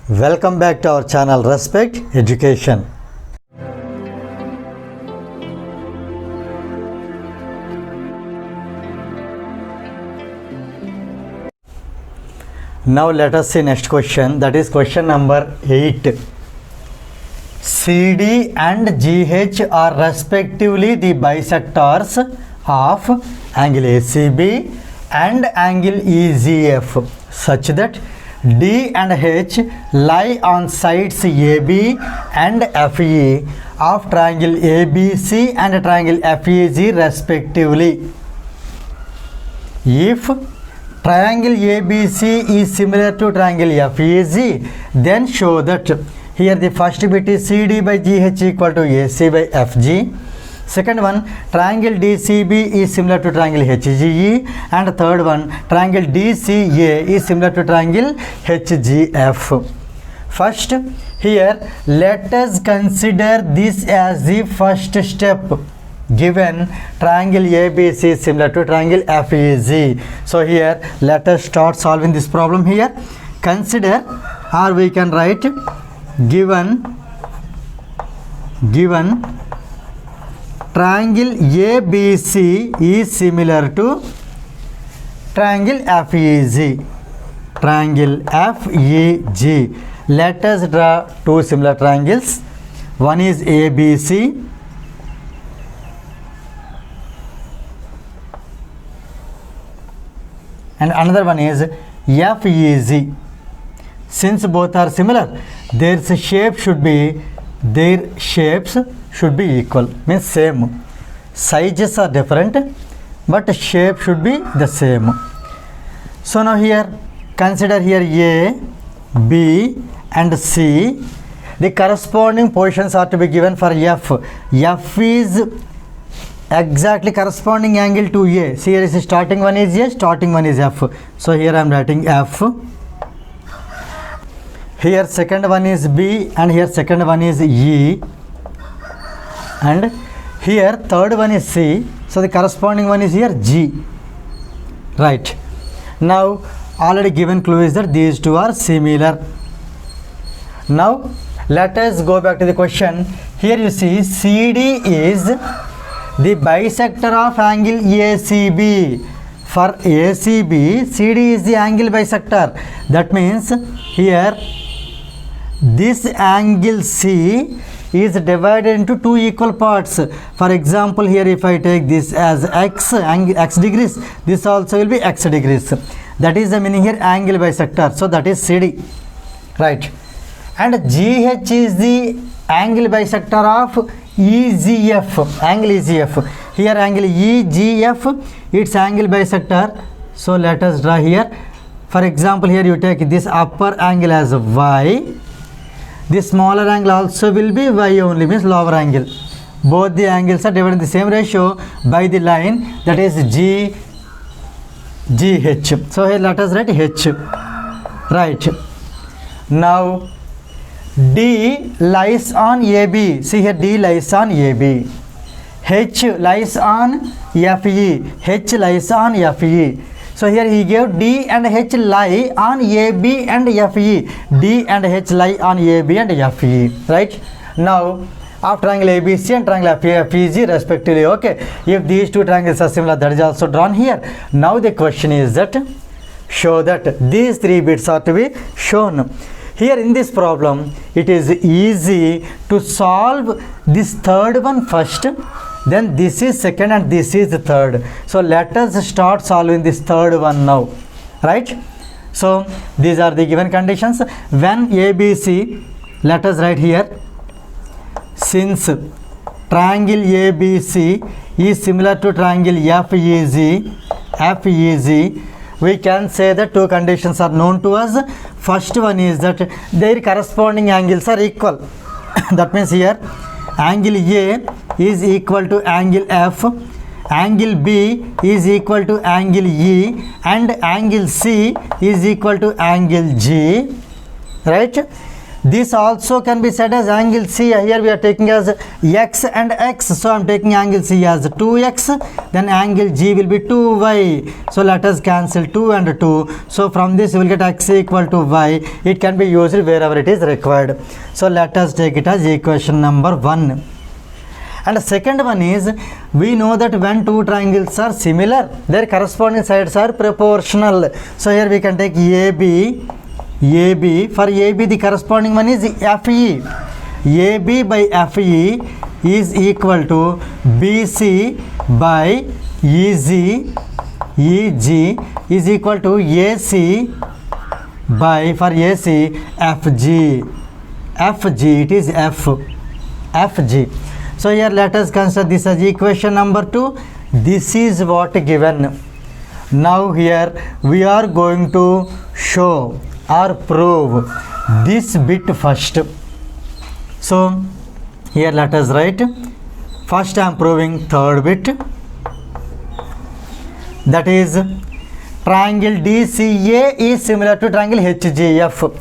Welcome back to our channel Respect Education. Now let us see next question, that is question number 8. CD and GH are respectively the bisectors of angle ACB and angle EGF such that D and H lie on sides AB and FE of triangle ABC and triangle FEG respectively. If triangle ABC is similar to triangle FEG, then show that here the first bit is CD by GH equal to AC by FG. Second one, triangle DCB is similar to triangle HGE, and third one, triangle DCA is similar to triangle HGF. First, here let us consider this as the first step. Given triangle ABC is similar to triangle FEG. So here let us start solving this problem here. Consider, or we can write given triangle ABC is similar to triangle FEG. Triangle FEG. Let us draw two similar triangles. One is ABC and another one is FEG. Since both are similar, their shapes should be equal, means same. Sizes are different, but shape should be the same. So now here consider here A, B and C. The corresponding positions are to be given for F. F is exactly corresponding angle to A. See, here is starting one is A, starting one is F. So here I am writing F. Here second one is B and here second one is E. And here third one is C. So the corresponding one is here G. Right. Now already given clue is that these two are similar. Now let us go back to the question. Here you see CD is the bisector of angle ACB. For ACB, CD is the angle bisector. That means here this angle C is divided into two equal parts. For example, here if I take this as x degrees, this also will be x degrees. That is the meaning here angle bisector. So that is CD. Right. And GH is the angle bisector of EGF, angle EGF. Here angle EGF, its angle bisector. So let us draw here. For example, here you take this upper angle as Y. The smaller angle also will be Y only, means lower angle. Both the angles are divided in the same ratio by the line, that is GH. So here let us write H. Right. Now D lies on AB. See here D lies on AB. H lies on FE. H lies on FE. So here he gave D and H lie on AB and FE. D and H lie on AB and FE. Right. Now of triangle ABC and triangle FEG respectively. Okay. If these two triangles are similar, that is also drawn here. Now the question is that show that these three bits are to be shown. Here in this problem, it is easy to solve this third one first, then this is second and this is the third. So let us start solving this third one now. Right? So these are the given conditions. When ABC, let us write here, since triangle ABC is similar to triangle FEG, we can say that two conditions are known to us. First one is that their corresponding angles are equal. That means here angle A is equal to angle F, angle B is equal to angle E, and angle C is equal to angle G. Right? This also can be said as angle C. Here we are taking as x and x. So I am taking angle C as 2x. Then angle G will be 2y. So let us cancel 2 and 2. So from this we will get x equal to y. It can be used wherever it is required. So let us take it as equation number 1. And the second one is, we know that when two triangles are similar, their corresponding sides are proportional. So here we can take AB. For AB the corresponding one is FE. AB by FE is equal to BC by EG. EG is equal to AC by, for AC, FG. FG, it is FG. So here let us consider this as equation number 2. This is what given. Now here we are going to show or prove this bit first. So here let us write. First I am proving third bit. That is, triangle DCA is similar to triangle HGF.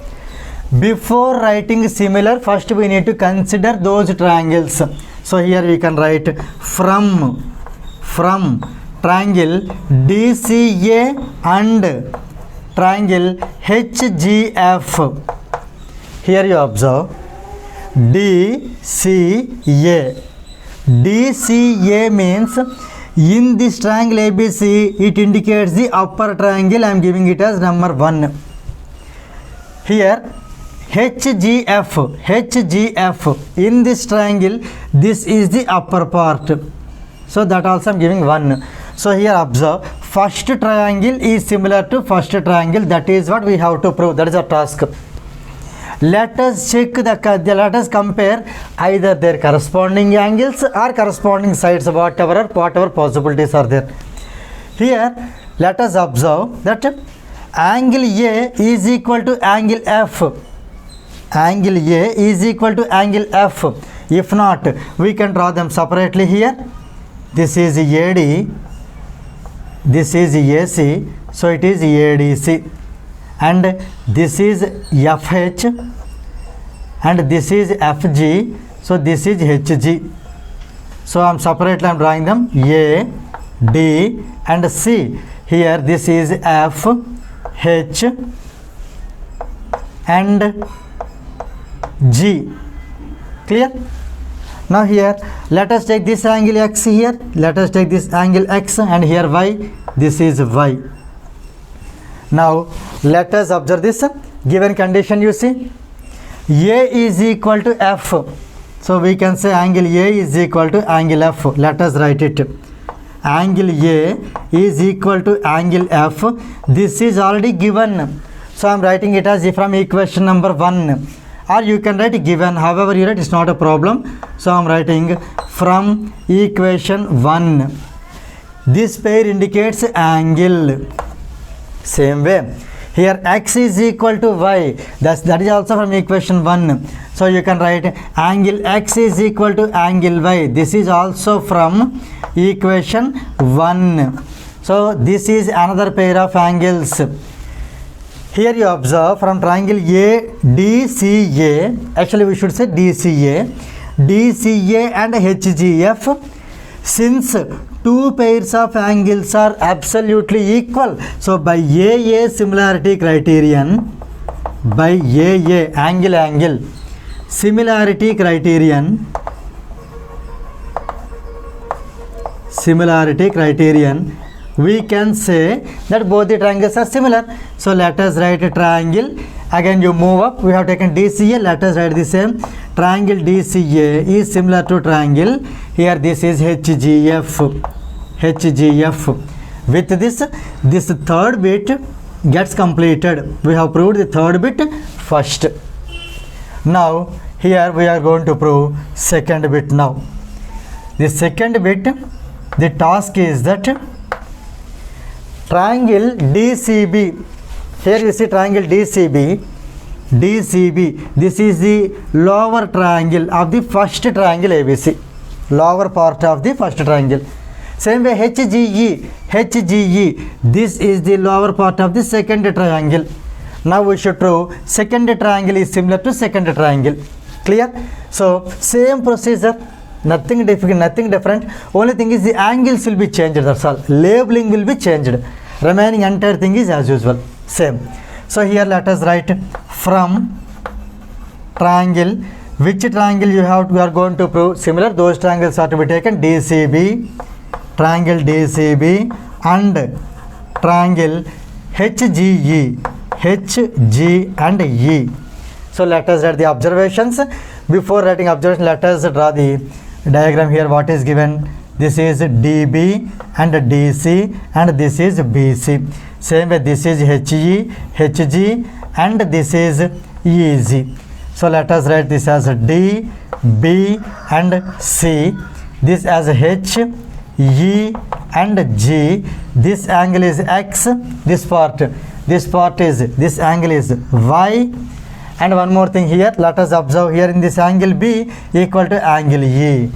Before writing similar, first we need to consider those triangles. So here we can write from triangle DCA and triangle HGF. Here you observe DCA. DCA means in this triangle ABC, it indicates the upper triangle. I am giving it as number 1. Here HGF, in this triangle, this is the upper part. So that also I am giving 1. So here observe, first triangle is similar to first triangle. That is what we have to prove. That is our task. Let us check let us compare either their corresponding angles or corresponding sides, whatever possibilities are there. Here let us observe that angle A is equal to angle F. Angle A is equal to angle F. If not, we can draw them separately here. This is AD, this is AC, so it is ADC. And this is FH, and this is FG, so this is HG. So I am separately drawing them A, D and C. Here this is F, H and G. Clear? Now here let us take this angle X here. Let us take this angle X, and here Y. This is Y. Now let us observe this given condition. You see, A is equal to F. So we can say angle A is equal to angle F. Let us write it. Angle A is equal to angle F. This is already given. So I am writing it as from equation number 1. Or you can write given. However you write, it's not a problem. So I am writing from equation 1. This pair indicates angle. Same way, here x is equal to y. That is also from equation 1. So you can write angle x is equal to angle y. This is also from equation 1. So this is another pair of angles. Here you observe from triangle ADCA, actually we should say DCA and HGF. Since two pairs of angles are absolutely equal, so by AA similarity criterion, angle similarity criterion, we can say that both the triangles are similar. So let us write a triangle. Again you move up, we have taken DCA. Let us write the same. Triangle DCA is similar to triangle. Here this is HGF. With this third bit gets completed. We have proved the third bit first. Now here we are going to prove second bit now. The second bit, the task is that triangle DCB. Here you see triangle DCB. This is the lower triangle of the first triangle ABC. Lower part of the first triangle. Same way HGE. This is the lower part of the second triangle. Now we should prove second triangle is similar to second triangle. Clear? So same procedure, nothing difficult, nothing different. Only thing is the angles will be changed, that's all. Labeling will be changed. Remaining entire thing is as usual, same. So here let us write from triangle. Which triangle we are going to prove similar? Those triangles are to be taken. DCB, triangle DCB, and triangle HGE, HG and E. So let us write the observations. Before writing observation, let us draw the diagram here. What is given? This is DB and DC, and this is BC. Same way, this is HE, HG, and this is EG. So let us write this as D, B, and C. This as H, E, and G. This angle is X. This part is, this angle is Y. And one more thing here, let us observe here in this angle B equal to angle E.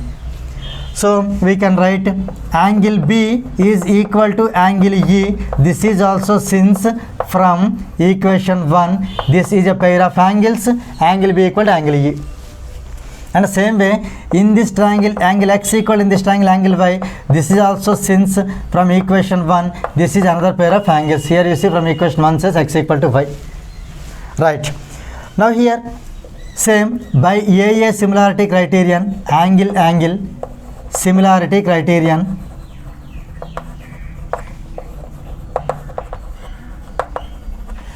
So we can write angle B is equal to angle E. This is also, since from equation 1, this is a pair of angles, angle B equal to angle E. And same way, in this triangle, angle X equal, in this triangle, angle Y. This is also, since from equation 1, this is another pair of angles. Here you see from equation 1 says X equal to Y. Right. Now here, same, by AA similarity criterion, angle, similarity criterion,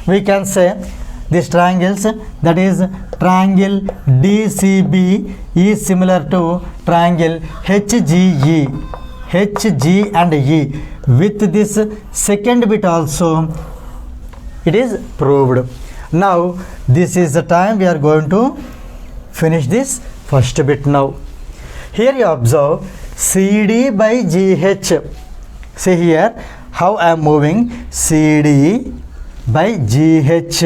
we can say these triangles, that is triangle DCB is similar to triangle HGE, HG and E. With this second bit also, it is proved. Now this is the time we are going to finish this first bit now. Here you observe CD by GH. See here how I am moving, CD by GH,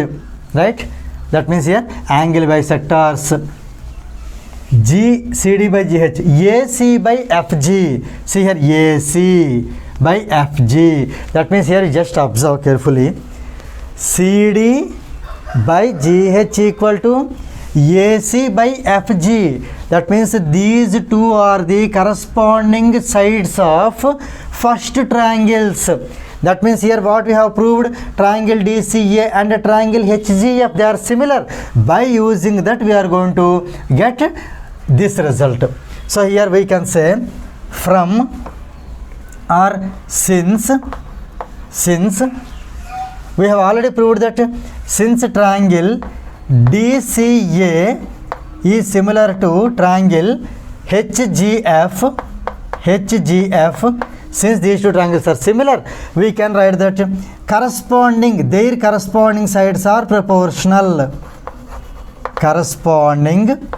right? That means here angle bisectors. CD by GH, AC by FG. See here AC by FG. That means here you just observe carefully. CD by GH equal to AC by FG. That means these two are the corresponding sides of first triangles. That means here what we have proved, triangle DCA and triangle HGF, they are similar. By using that we are going to get this result. So here we can say from or since we have already proved that since triangle DCA is similar to triangle HGF, since these two triangles are similar, we can write that their corresponding sides are proportional. Corresponding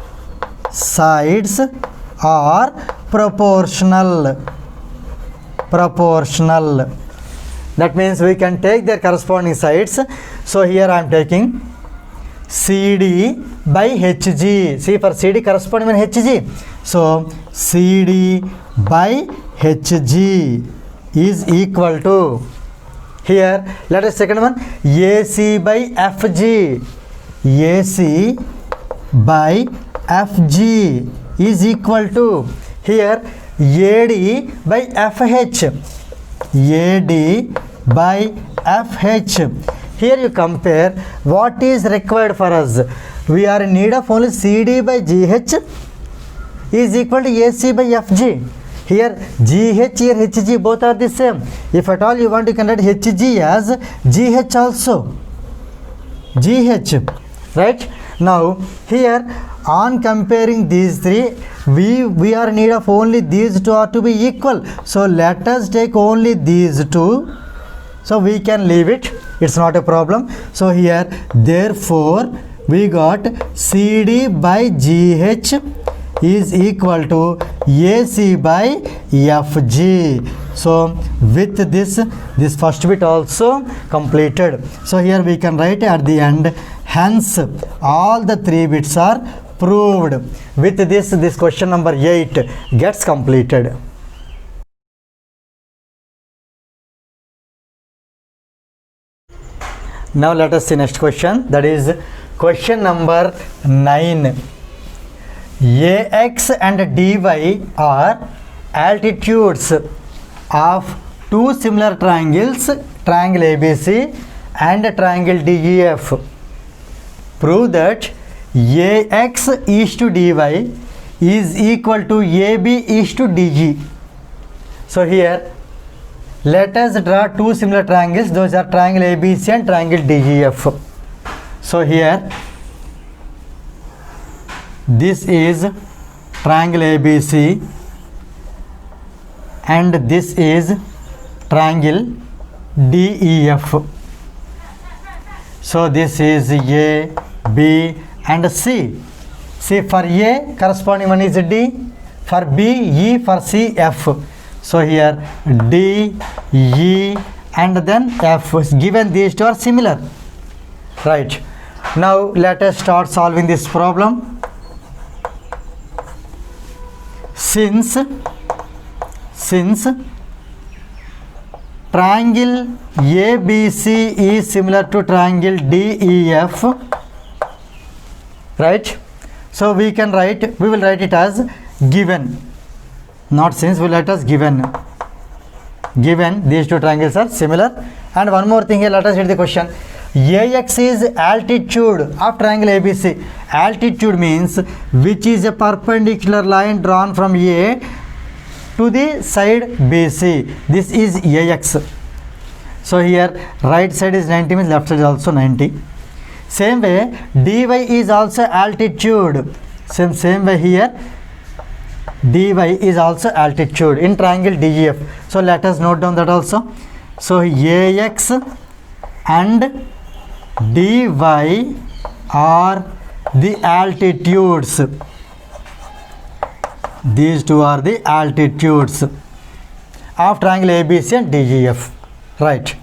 sides are proportional. That means we can take their corresponding sides. So here I am taking CD by HG. See, for CD corresponding with HG. So CD by HG is equal to, here let us second one, AC by FG. AC by FG is equal to, here AD by FH. AD by FH. Here you compare what is required for us. We are in need of only CD by GH is equal to AC by FG. Here GH, here HG, both are the same. If at all you want, you can write HG as GH also. GH, right? Now here on comparing these three, we are in need of only these two are to be equal. So let us take only these two. So we can leave it. It's not a problem. So here, therefore, we got CD by GH is equal to AC by FG. So with this first bit also completed. So here we can write at the end, hence all the three bits are proved. With this question number 8 gets completed. Now let us see next question, that is question number 9. Ax and dy are altitudes of two similar triangles, triangle ABC and triangle DEF. Prove that Ax is to dy is equal to AB is to DG. So here let us draw two similar triangles, those are triangle ABC and triangle DEF. So here this is triangle ABC and this is triangle DEF. So this is A, B and C. See, for A corresponding one is D, for B E, for C F. So here D, E and then F. Given these two are similar. Right. Now let us start solving this problem. Since triangle ABC is similar to triangle DEF, right? So we will write it as given, not since, we will write as given. Given these two triangles are similar. And one more thing here, let us read the question. Ax is altitude of triangle ABC. Altitude means which is a perpendicular line drawn from A to the side BC. This is Ax. So here right side is 90 means left side is also 90. Same way dy is also altitude. Same way here dy is also altitude in triangle DEF. So let us note down that also. So Ax and dy are the altitudes. These two are the altitudes of triangle ABC and DEF. Right.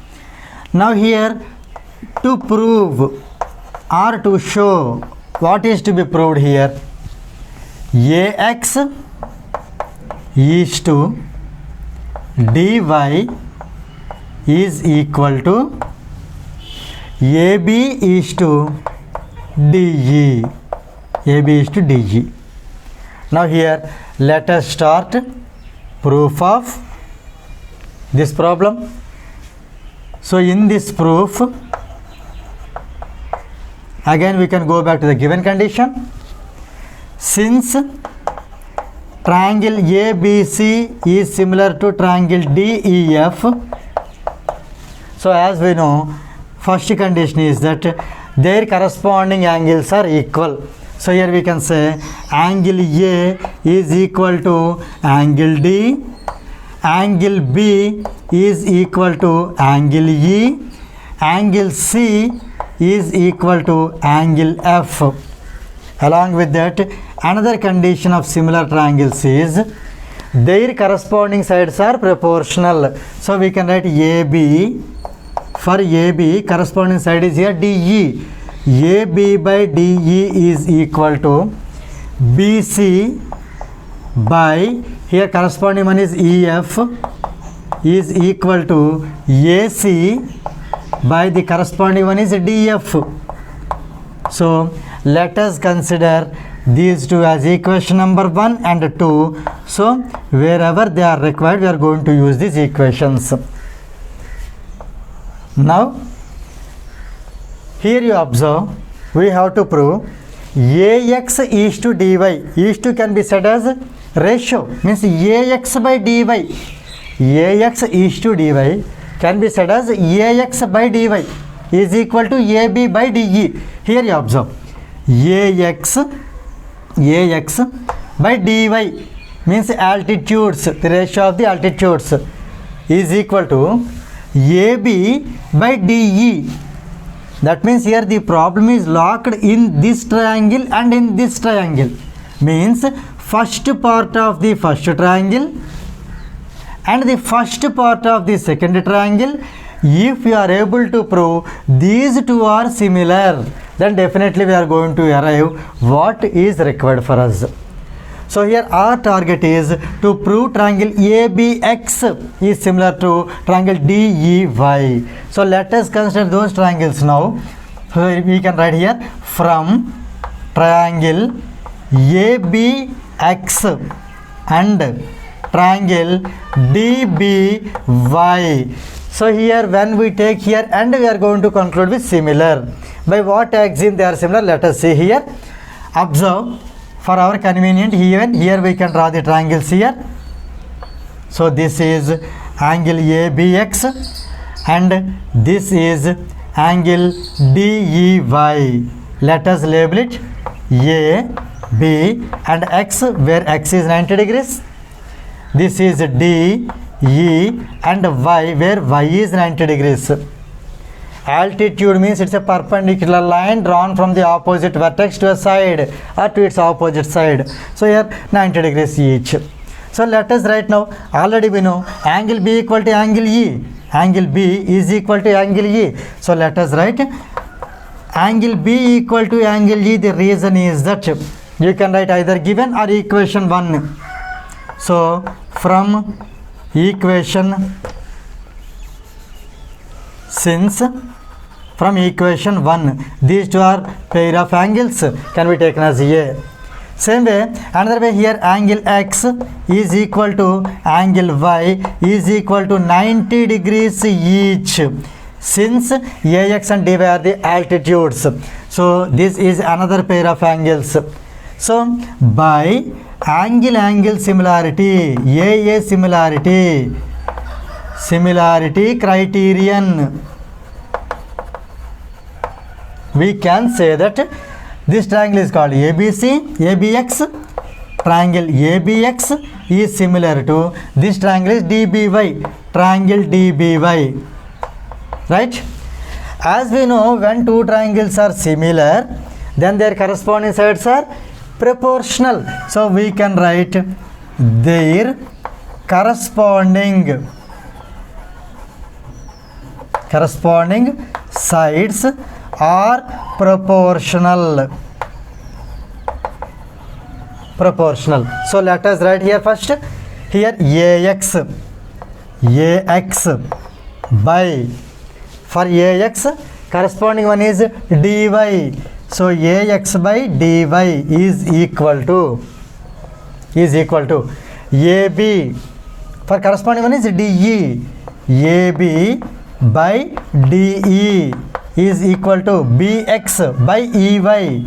Now here to prove or to show, what is to be proved here? Ax is to dy is equal to AB is to DE. AB is to DG. Now here let us start proof of this problem. So in this proof, again we can go back to the given condition. Since triangle ABC is similar to triangle DEF, so as we know, first condition is that their corresponding angles are equal. So here we can say angle A is equal to angle D, angle B is equal to angle E, angle C is equal to angle F. Along with that, another condition of similar triangles is their corresponding sides are proportional. So we can write AB. For AB, corresponding side is here DE. AB by DE is equal to BC by, here corresponding one is EF, is equal to AC by the corresponding one is DF. So let us consider these two as equation number 1 and 2. So wherever they are required, we are going to use these equations. Now here you observe, we have to prove Ax is to dy. Is to can be said as ratio, means Ax by dy. Ax is to dy can be said as Ax by dy is equal to AB by DE. Here you observe Ax by dy means altitudes, the ratio of the altitudes is equal to AB by DE. That means here the problem is locked in this triangle and in this triangle. Means first part of the first triangle and the first part of the second triangle. If you are able to prove these two are similar, then definitely we are going to arrive what is required for us. So here our target is to prove triangle ABX is similar to triangle DEY. So let us consider those triangles now. So we can write here from triangle ABX and triangle DBY. So here when we take here and we are going to conclude with similar. By what axiom they are similar? Let us see here. Observe, for our convenience, even here we can draw the triangles here. So this is angle ABX and this is angle DEY. Let us label it A, B and X, where X is 90 degrees. This is D, E and Y, where Y is 90 degrees. Altitude means it's a perpendicular line drawn from the opposite vertex to a side or to its opposite side. So here 90 degrees each. So let us write now. Already we know angle B equal to angle E. Angle B is equal to angle E. So let us write angle B equal to angle E. The reason is that you can write either given or equation 1. So from equation, since from equation 1 these two are pair of angles can be taken as A. Same way, another way here, angle X is equal to angle Y is equal to 90 degrees each, since AX and DY are the altitudes. So this is another pair of angles. So by angle similarity, AA similarity criterion, we can say that this triangle is called ABX. Triangle ABX is similar to this triangle is DBY, triangle DBY, right? As we know, when two triangles are similar, then their corresponding sides are proportional. So we can write their corresponding sides are proportional. So let us write here first. Here AX by, for AX corresponding one is DY. So AX by DY is equal to AB. For corresponding one is DE. AB by DE is equal to BX by EY.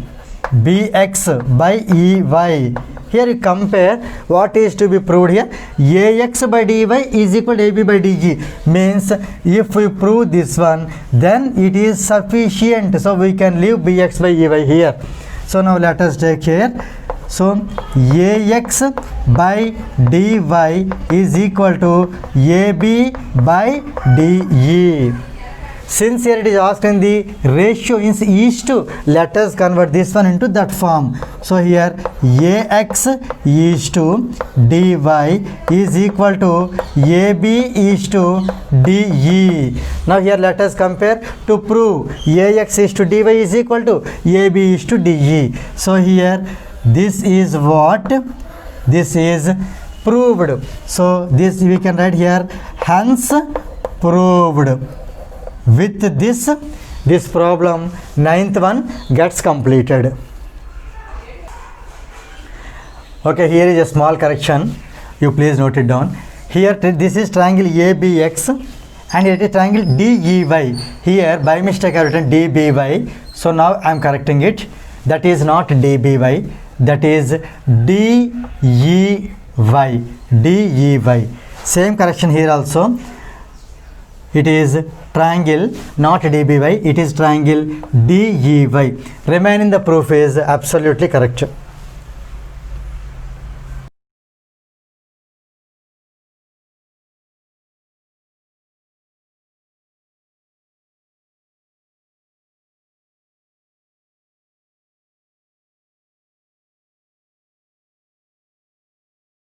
Here you compare what is to be proved here. AX by DY is equal to AB by DE. Means if we prove this one, then it is sufficient. So we can leave BX by EY here. So now let us take here. So AX by DY is equal to AB by DE. Since here it is asked in the ratio is each to, let us convert this one into that form. So here AX is to DY is equal to AB is to DE. Now here let us compare to prove AX is to DY is equal to AB is to DE. So here this is what? This is proved. So this we can write here, hence proved. With this problem, 9th one gets completed. Okay, here is a small correction. You please note it down. Here this is triangle ABX and it is triangle DEY. Here by mistake I written DBY. So now I am correcting it. That is not DBY. That is DEY. Same correction here also. It is triangle, not DBY, it is triangle DEY. Remaining the proof is absolutely correct.